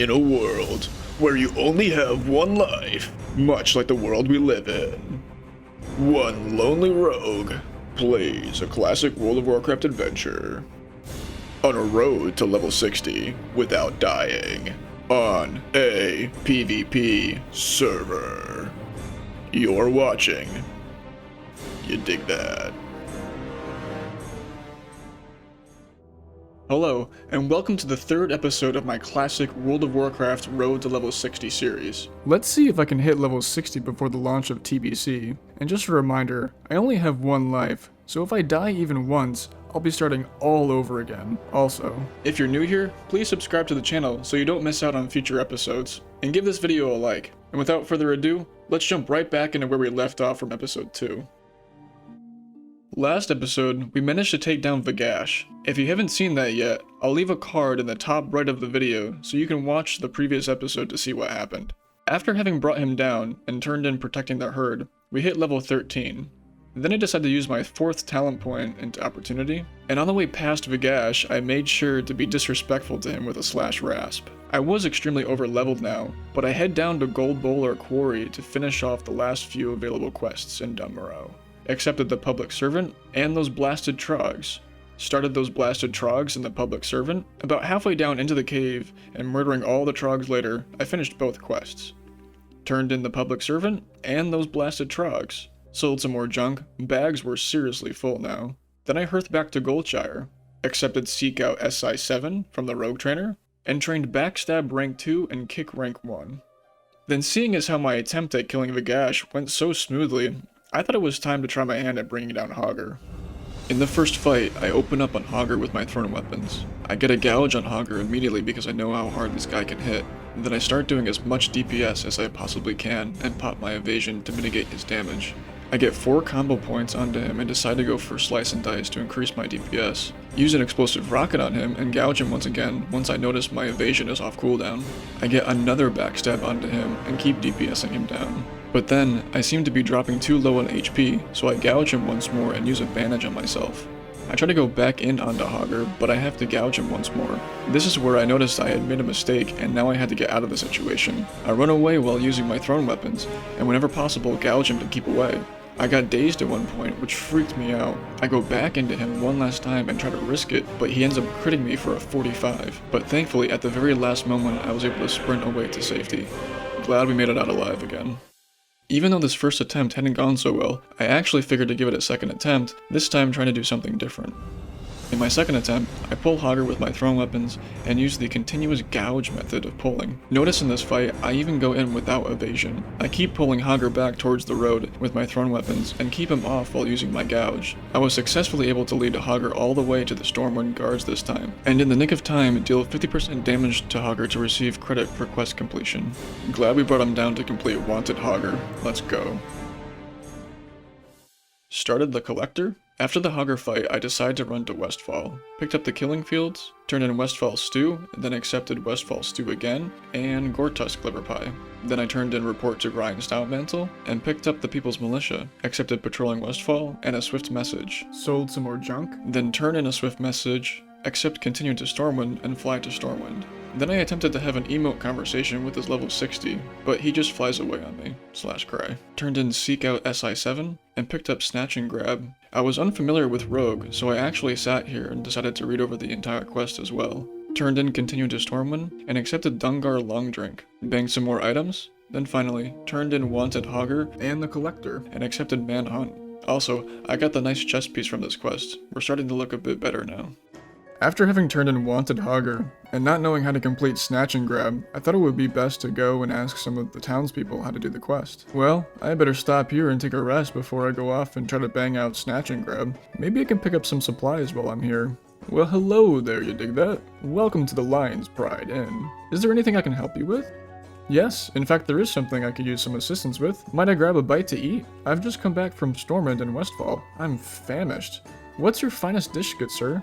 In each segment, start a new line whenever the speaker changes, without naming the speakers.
In a world where you only have one life, much like the world we live in, one lonely rogue plays a classic World of Warcraft adventure on a road to level 60 without dying on a PvP server. You're watching. You dig that?
Hello, and welcome to the third episode of my classic World of Warcraft Road to Level 60 series. Let's see if I can hit level 60 before the launch of TBC. And just a reminder, I only have one life, so if I die even once, I'll be starting all over again. Also, if you're new here, please subscribe to the channel so you don't miss out on future episodes, and give this video a like. And without further ado, let's jump right back into where we left off from episode 2. Last episode, we managed to take down Vagash. If you haven't seen that yet, I'll leave a card in the top right of the video so you can watch the previous episode to see what happened. After having brought him down and turned in protecting the herd, we hit level 13. Then I decided to use my 4th talent point into opportunity, and on the way past Vagash, I made sure to be disrespectful to him with a slash rasp. I was extremely over leveled now, but I head down to Gold Bowl or Quarry to finish off the last few available quests in Dun Morogh. Accepted the Public Servant and those blasted Trogs. Started those blasted Trogs and the Public Servant. About halfway down into the cave and murdering all the Trogs later, I finished both quests. Turned in the Public Servant and those blasted Trogs. Sold some more junk, bags were seriously full now. Then I hearthed back to Goldshire. Accepted Seek Out SI7 from the Rogue Trainer, and trained Backstab rank 2 and Kick rank 1. Then seeing as how my attempt at killing Vagash went so smoothly, I thought it was time to try my hand at bringing down Hogger. In the first fight, I open up on Hogger with my thrown weapons. I get a gouge on Hogger immediately because I know how hard this guy can hit. Then I start doing as much DPS as I possibly can and pop my evasion to mitigate his damage. I get 4 combo points onto him and decide to go for Slice and Dice to increase my DPS. Use an explosive rocket on him and gouge him once again once I notice my evasion is off cooldown. I get another backstab onto him and keep DPSing him down. But then, I seem to be dropping too low on HP, so I gouge him once more and use Advantage on myself. I try to go back in onto Hogger, but I have to gouge him once more. This is where I noticed I had made a mistake and now I had to get out of the situation. I run away while using my thrown weapons, and whenever possible gouge him to keep away. I got dazed at one point, which freaked me out. I go back into him one last time and try to risk it, but he ends up critting me for a 45. But thankfully, at the very last moment, I was able to sprint away to safety. Glad we made it out alive again. Even though this first attempt hadn't gone so well, I actually figured to give it a second attempt, this time trying to do something different. In my second attempt, I pull Hogger with my thrown weapons and use the continuous gouge method of pulling. Notice in this fight, I even go in without evasion. I keep pulling Hogger back towards the road with my thrown weapons and keep him off while using my gouge. I was successfully able to lead Hogger all the way to the Stormwind guards this time, and in the nick of time deal 50% damage to Hogger to receive credit for quest completion. Glad we brought him down to complete Wanted Hogger. Let's go. Started the Collector? After the Hogger fight, I decided to run to Westfall. Picked up the Killing Fields, turned in Westfall Stew, then accepted Westfall Stew again, and Gortusk Liver Pie. Then I turned in Report to Grind Stoutmantle, and picked up the People's Militia, accepted Patrolling Westfall, and a Swift Message. Sold some more junk, then turned in a Swift Message, accept Continue to Stormwind, and fly to Stormwind. Then I attempted to have an emote conversation with his level 60, but he just flies away on me, /cry. Turned in Seek Out SI7, and picked up Snatch and Grab. I was unfamiliar with Rogue, so I actually sat here and decided to read over the entire quest as well. Turned in Continue to Stormwind, and accepted Dungar Long Drink. Banged some more items, then finally, turned in Wanted Hogger and the Collector, and accepted Manhunt. Also, I got the nice chest piece from this quest. We're starting to look a bit better now. After having turned in Wanted Hogger, and not knowing how to complete Snatch and Grab, I thought it would be best to go and ask some of the townspeople how to do the quest. Well, I better stop here and take a rest before I go off and try to bang out Snatch and Grab. Maybe I can pick up some supplies while I'm here. Well, hello there, you dig that? Welcome to the Lion's Pride Inn. Is there anything I can help you with? Yes, in fact there is something I could use some assistance with. Might I grab a bite to eat? I've just come back from Stormwind and Westfall. I'm famished. What's your finest dish, good sir?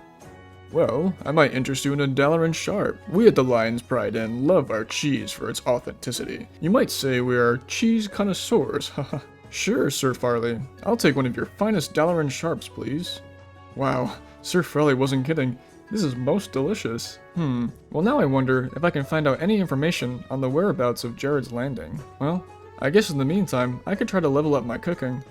Well, I might interest you in a Dalaran Sharp. We at the Lion's Pride Inn love our cheese for its authenticity. You might say we are cheese connoisseurs, haha. Sure, Sir Farley. I'll take one of your finest Dalaran Sharps, please. Wow, Sir Farley wasn't kidding. This is most delicious. Well, now I wonder if I can find out any information on the whereabouts of Jared's Landing. Well, I guess in the meantime, I could try to level up my cooking.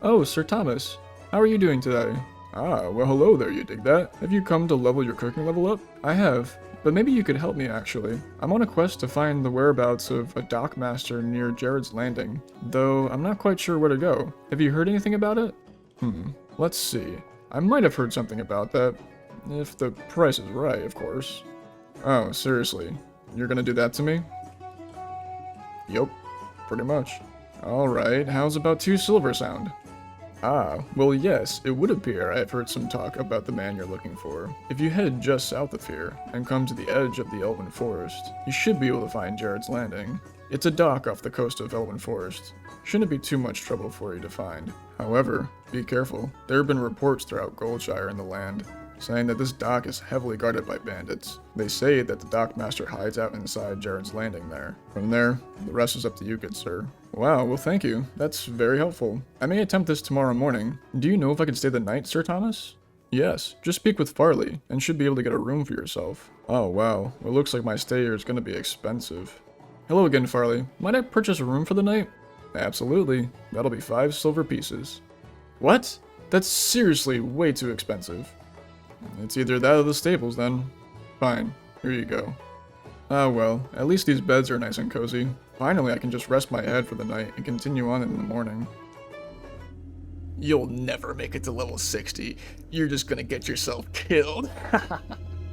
Oh, Sir Thomas, how are you doing today? Ah, well hello there, you dig that? Have you come to level your cooking level up? I have, but maybe you could help me actually. I'm on a quest to find the whereabouts of a dockmaster near Jared's Landing, though I'm not quite sure where to go. Have you heard anything about it? Let's see. I might have heard something about that. If the price is right, of course. Oh, seriously? You're gonna do that to me? Yup, pretty much. Alright, how's about 2 silver sound? Ah, well yes, it would appear I've heard some talk about the man you're looking for. If you head just south of here, and come to the edge of the Elven Forest, you should be able to find Jared's Landing. It's a dock off the coast of Elven Forest. Shouldn't be too much trouble for you to find. However, be careful. There have been reports throughout Goldshire and the land, saying that this dock is heavily guarded by bandits. They say that the dockmaster hides out inside Jared's Landing there. From there, the rest is up to you, good sir. Wow, well thank you. That's very helpful. I may attempt this tomorrow morning. Do you know if I can stay the night, Sir Thomas? Yes, just speak with Farley, and should be able to get a room for yourself. Oh wow, well, it looks like my stay here is going to be expensive. Hello again, Farley. Might I purchase a room for the night? Absolutely. That'll be 5 silver pieces. What? That's seriously way too expensive. It's either that or the stables then. Fine, here you go. Ah well, at least these beds are nice and cozy. Finally I can just rest my head for the night and continue on in the morning.
You'll never make it to level 60. You're just gonna get yourself killed.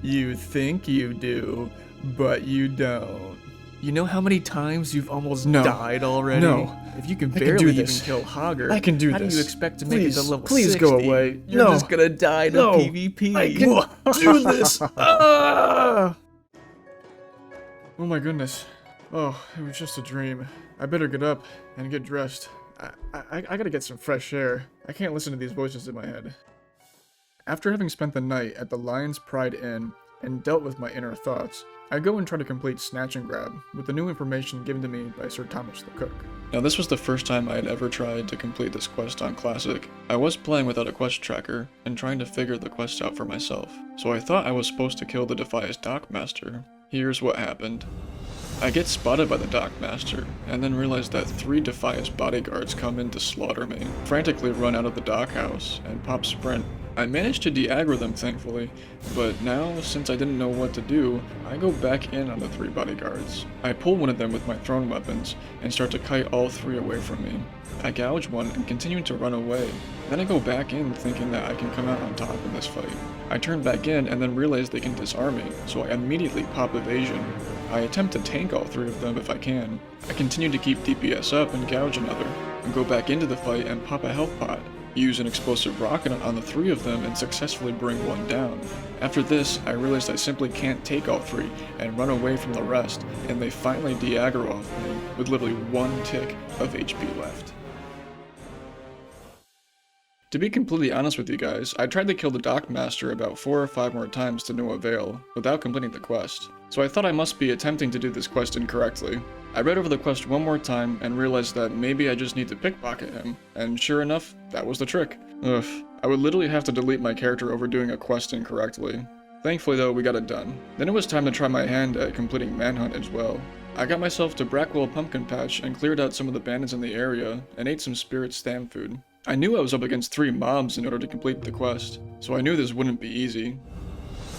You think you do, but you don't. You know how many times you've almost died already?
No.
If you can
I can
barely
do
even
this.
kill Hogger,
I can do
how
this.
do you expect to make it to level
Please
60?
go away.
You're
No.
just gonna die to
No.
PvP.
I can do this! Ah! Oh my goodness. Oh, it was just a dream. I better get up and get dressed. I gotta get some fresh air. I can't listen to these voices in my head. After having spent the night at the Lion's Pride Inn and dealt with my inner thoughts, I go and try to complete Snatch and Grab with the new information given to me by Sir Thomas the Cook. Now this was the first time I had ever tried to complete this quest on Classic. I was playing without a quest tracker and trying to figure the quest out for myself, so I thought I was supposed to kill the Defias Dockmaster. Here's what happened. I get spotted by the Dockmaster, and then realize that 3 Defias bodyguards come in to slaughter me, frantically run out of the dockhouse, and pop sprint. I managed to de-aggro them thankfully, but now, since I didn't know what to do, I go back in on the 3 bodyguards. I pull one of them with my thrown weapons, and start to kite all 3 away from me. I gouge one and continue to run away. Then I go back in thinking that I can come out on top in this fight. I turn back in and then realize they can disarm me, so I immediately pop evasion. I attempt to tank all 3 of them if I can. I continue to keep DPS up and gouge another, and go back into the fight and pop a health pot. Use an explosive rocket on the 3 of them and successfully bring one down. After this, I realized I simply can't take all 3 and run away from the rest, and they finally de-aggro off me with literally 1 tick of HP left. To be completely honest with you guys, I tried to kill the Dockmaster about 4 or 5 more times to no avail, without completing the quest. So I thought I must be attempting to do this quest incorrectly. I read over the quest one more time and realized that maybe I just need to pickpocket him, and sure enough, that was the trick. Ugh, I would literally have to delete my character over doing a quest incorrectly. Thankfully though, we got it done. Then it was time to try my hand at completing Manhunt as well. I got myself to Brackwell Pumpkin Patch and cleared out some of the bandits in the area, and ate some spirit stam food. I knew I was up against 3 mobs in order to complete the quest, so I knew this wouldn't be easy.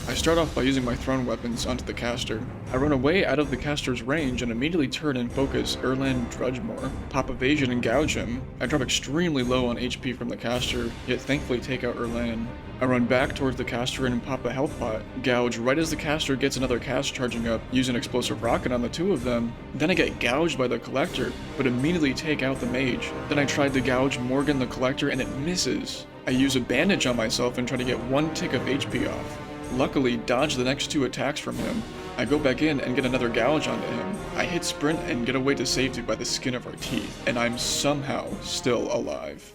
I start off by using my thrown weapons onto the caster. I run away out of the caster's range and immediately turn and focus Erland Drudgemore, pop evasion and gouge him. I drop extremely low on HP from the caster, yet thankfully take out Erland. I run back towards the caster and pop a health pot, gouge right as the caster gets another cast charging up, use an explosive rocket on the 2 of them. Then I get gouged by the collector, but immediately take out the mage. Then I tried to gouge Morgan the collector and it misses. I use a bandage on myself and try to get 1 tick of HP off. Luckily, dodge the next 2 attacks from him. I go back in and get another gouge onto him. I hit sprint and get away to safety by the skin of our teeth, and I'm somehow still alive.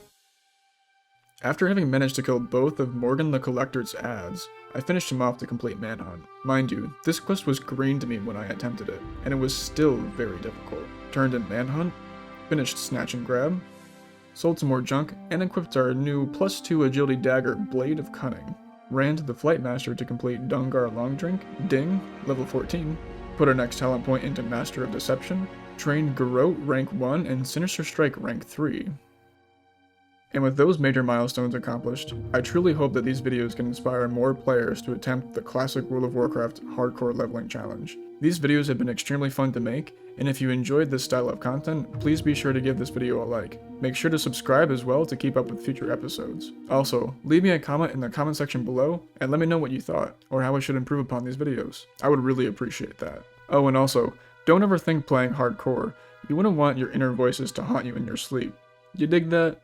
After having managed to kill both of Morgan the Collector's ads, I finished him off to complete Manhunt. Mind you, this quest was green to me when I attempted it, and it was still very difficult. Turned in Manhunt, finished Snatch and Grab, sold some more junk, and equipped our new +2 agility dagger Blade of Cunning. ran to the Flight Master to complete Dungar Long Drink, Ding, level 14, put our next talent point into Master of Deception, trained Garrote rank 1 and Sinister Strike rank 3. And with those major milestones accomplished, I truly hope that these videos can inspire more players to attempt the classic World of Warcraft hardcore leveling challenge. These videos have been extremely fun to make, and if you enjoyed this style of content, please be sure to give this video a like. Make sure to subscribe as well to keep up with future episodes. Also, leave me a comment in the comment section below and let me know what you thought, or how I should improve upon these videos. I would really appreciate that. Oh, and also, don't ever think playing hardcore. You wouldn't want your inner voices to haunt you in your sleep. You dig that?